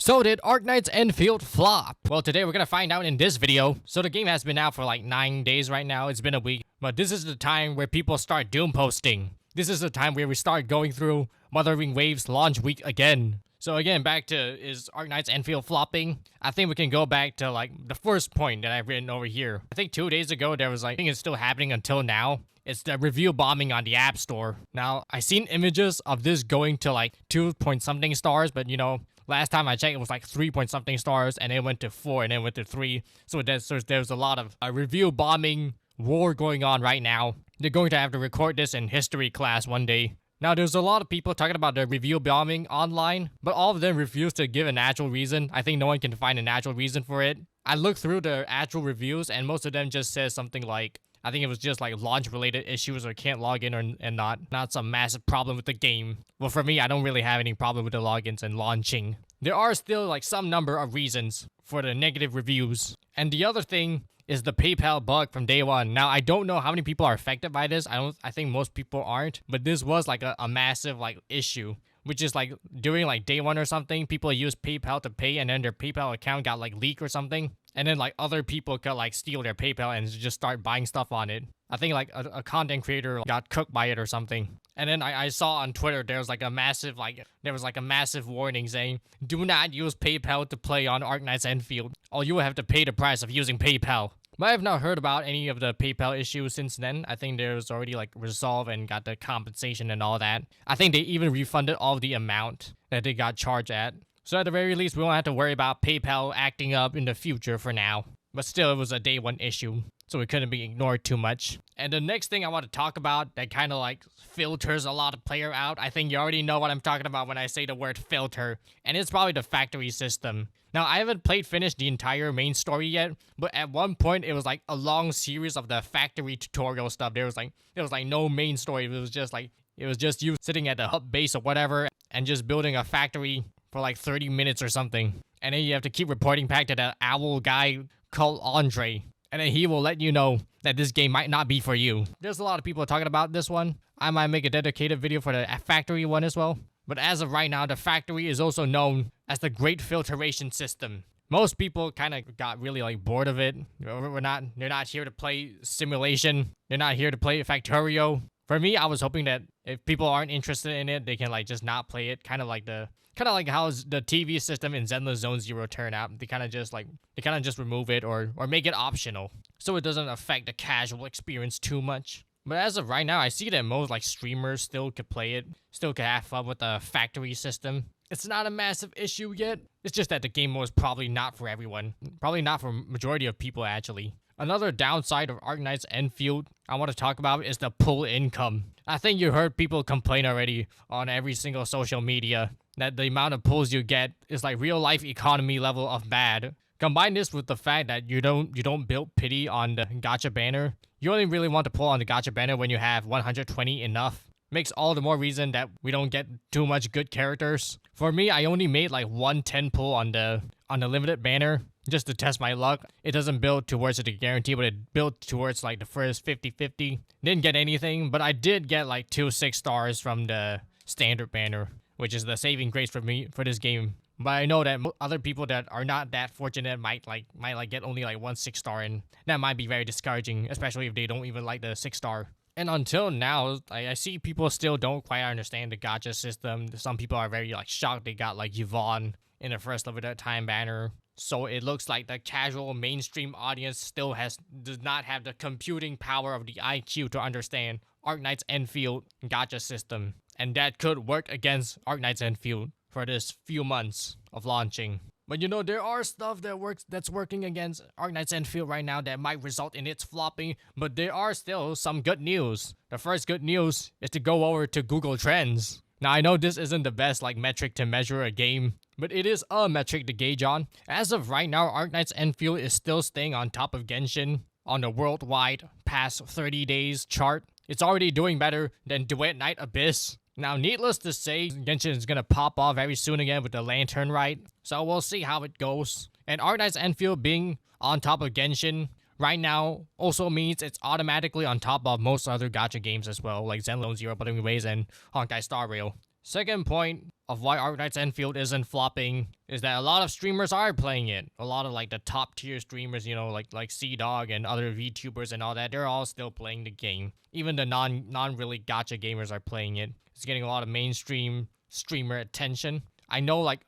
So did Arknights Endfield flop? Well, today we're gonna find out in this video. So the game has been out for like 9 days right now. It's been a week. But this is the time where people start doom posting. This is the time where we start going through Mothering Waves launch week again. So again, back to, is Arknights Endfield flopping? I think we can go back to like the first point that I've written over here. I think 2 days ago there was like, I think it's still happening until now. It's the review bombing on the App Store. Now, I seen images of this going to like 2 point something stars, but you know, last time I checked, it was like 3 point something stars, and it went to 4, and then went to 3. So there's a lot of review bombing war going on right now. They're going to have to record this in history class one day. Now, there's a lot of people talking about the review bombing online, but all of them refuse to give an actual reason. I think no one can find an actual reason for it. I looked through the actual reviews, and most of them just says something like, I think it was just like launch-related issues or can't log in and not some massive problem with the game. Well, for me, I don't really have any problem with the logins and launching. There are still like some number of reasons for the negative reviews. And the other thing is the PayPal bug from day one. Now, I don't know how many people are affected by this. I think most people aren't, but this was like a massive like issue, which is like during like day one or something, people used PayPal to pay, and then their PayPal account got like leaked or something. And then like other people could like steal their PayPal and just start buying stuff on it. I think like a content creator got cooked by it or something. And then I saw on Twitter there was like a massive warning saying, do not use PayPal to play on Arknights Endfield, or you will have to pay the price of using PayPal. But I have not heard about any of the PayPal issues since then. I think there's already like resolved and got the compensation and all that. I think they even refunded all the amount that they got charged at. So at the very least, we won't have to worry about PayPal acting up in the future for now. But still, it was a day one issue, so it couldn't be ignored too much. And the next thing I want to talk about that kind of like filters a lot of player out, I think you already know what I'm talking about when I say the word filter, and it's probably the factory system. Now, I haven't finished the entire main story yet, but at one point it was like a long series of the factory tutorial stuff. There was like no main story. It was just you sitting at the hub base or whatever and just building a factory for like 30 minutes or something. And then you have to keep reporting back to that owl guy called Andre. And then he will let you know that this game might not be for you. There's a lot of people talking about this one. I might make a dedicated video for the factory one as well. But as of right now, the factory is also known as the Great Filtration System. Most people kind of got really like bored of it. They're not here to play simulation. They're not here to play Factorio. For me, I was hoping that if people aren't interested in it, they can like just not play it. Kind of like how the TV system in Zenless Zone Zero turned out. They kind of just remove it or make it optional, so it doesn't affect the casual experience too much. But as of right now, I see that most like streamers still could play it, still could have fun with the factory system. It's not a massive issue yet. It's just that the game was probably not for everyone. Probably not for majority of people actually. Another downside of Arknights Endfield I want to talk about is the pull income. I think you heard people complain already on every single social media that the amount of pulls you get is like real life economy level of bad. Combine this with the fact that you don't build pity on the gacha banner. You only really want to pull on the gacha banner when you have 120 enough. Makes all the more reason that we don't get too much good characters. For me, I only made like 110 pull on the limited banner just to test my luck. It doesn't build towards the guarantee, but it built towards like the first 50-50. Didn't get anything, but I did get like 2 6 stars from the standard banner, which is the saving grace for me for this game. But I know that other people that are not that fortunate might get only like 1 6 star, and that might be very discouraging, especially if they don't even like the 6 star. And until now, I see people still don't quite understand the gacha system. Some people are very like shocked they got like Yvonne in the first limited time banner. So it looks like the casual mainstream audience still does not have the computing power of the IQ to understand Arknights Endfield gacha system. And that could work against Arknights Endfield for this few months of launching. But you know, there are stuff that's working against Arknights Endfield right now that might result in its flopping, but there are still some good news. The first good news is to go over to Google Trends. Now, I know this isn't the best like metric to measure a game, but it is a metric to gauge on. As of right now, Arknights Endfield is still staying on top of Genshin on the worldwide past 30 days chart. It's already doing better than Duet Night Abyss. Now, needless to say, Genshin is gonna pop off very soon again with the Lantern Rite, so we'll see how it goes. And Arknights Endfield being on top of Genshin right now also means it's automatically on top of most other gacha games as well, like Zenless Zero, Mothering Waves, and Honkai Star Rail. Second point of why Arknights Endfield isn't flopping is that a lot of streamers are playing it. A lot of like the top tier streamers, you know, like C-Dog and other VTubers and all that, they're all still playing the game. Even the non really gacha gamers are playing it. It's getting a lot of mainstream streamer attention. I know like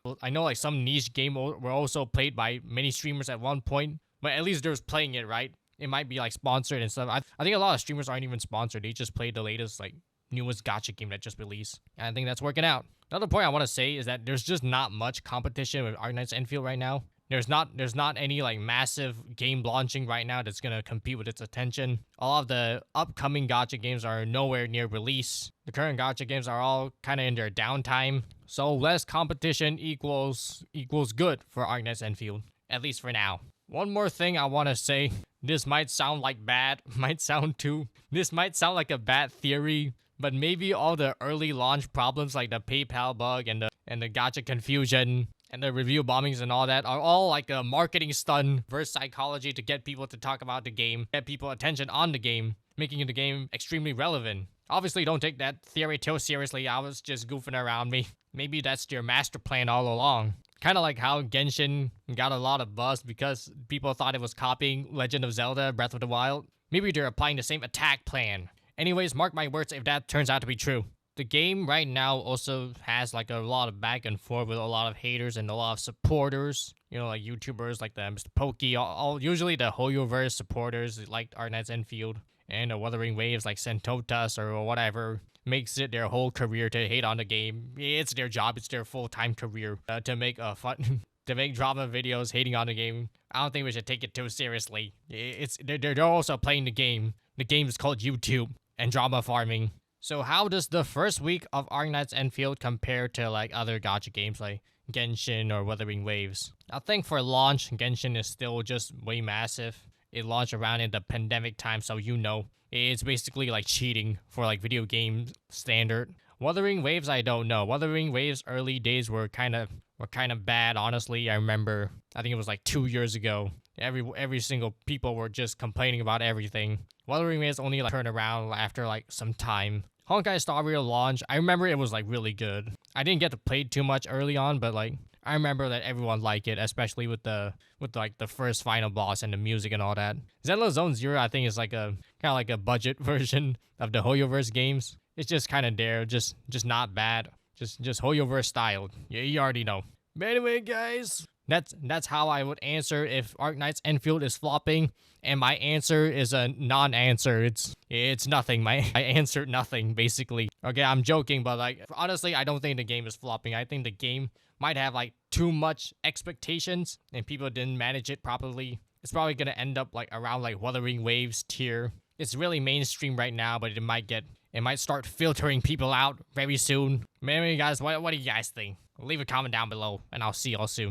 some niche game were also played by many streamers at one point, but at least there's playing it, right? It might be like sponsored and stuff. I think a lot of streamers aren't even sponsored. They just play the latest like newest gacha game that just released. And I think that's working out. Another point I want to say is that there's just not much competition with Arknights Endfield right now. There's not any like massive game launching right now that's gonna compete with its attention. All of the upcoming gacha games are nowhere near release. The current gacha games are all kind of in their downtime. So less competition equals good for Arknights Endfield, at least for now. One more thing I want to say. This might sound like this might sound like a bad theory, but maybe all the early launch problems like the PayPal bug and the gacha confusion and the review bombings and all that are all like a marketing stunt versus psychology to get people to talk about the game, get people attention on the game, making the game extremely relevant. Obviously, don't take that theory too seriously. I was just goofing around. Maybe that's your master plan all along. Kind of like how Genshin got a lot of buzz because people thought it was copying Legend of Zelda Breath of the Wild. Maybe they're applying the same attack plan. Anyways, mark my words if that turns out to be true. The game right now also has like a lot of back and forth with a lot of haters and a lot of supporters. You know, like YouTubers like the Mr. Pokey, all usually the Hoyoverse supporters like Arknights Endfield, and the Wuthering Waves like Sentotas or whatever. Makes it their whole career to hate on the game. It's their job. It's their full-time career to make fun, to make drama videos hating on the game. I don't think we should take it too seriously. They're also playing the game. The game is called YouTube and drama farming. So how does the first week of Arknights Endfield compare to like other gacha games like Genshin or Wuthering Waves? I think for launch, Genshin is still just way massive. It launched around in the pandemic time, so you know. It's basically like cheating for like video game standard. Wuthering Waves, I don't know. Wuthering Waves early days were kind of bad, honestly. I remember, I think it was like 2 years ago. Every single people were just complaining about everything. Wuthering Waves only like turned around after like some time. Honkai Star Rail launch, I remember it was like really good. I didn't get to play too much early on, but like I remember that everyone liked it, especially with like the first final boss and the music and all that. Zenless Zone Zero, I think, is like a kind of like a budget version of the Hoyoverse games. It's just kind of there, just not bad, just Hoyoverse style. Yeah, you already know. But anyway, guys, that's how I would answer if Arknights Endfield is flopping, and my answer is a non-answer. It's nothing. I answered nothing basically. Okay, I'm joking, but like honestly, I don't think the game is flopping. I think the game might have like too much expectations and people didn't manage it properly. It's probably gonna end up like around like Wuthering Waves tier. It's really mainstream right now, but it might start filtering people out very soon. Anyway, guys, what do you guys think? Leave a comment down below, and I'll see y'all soon.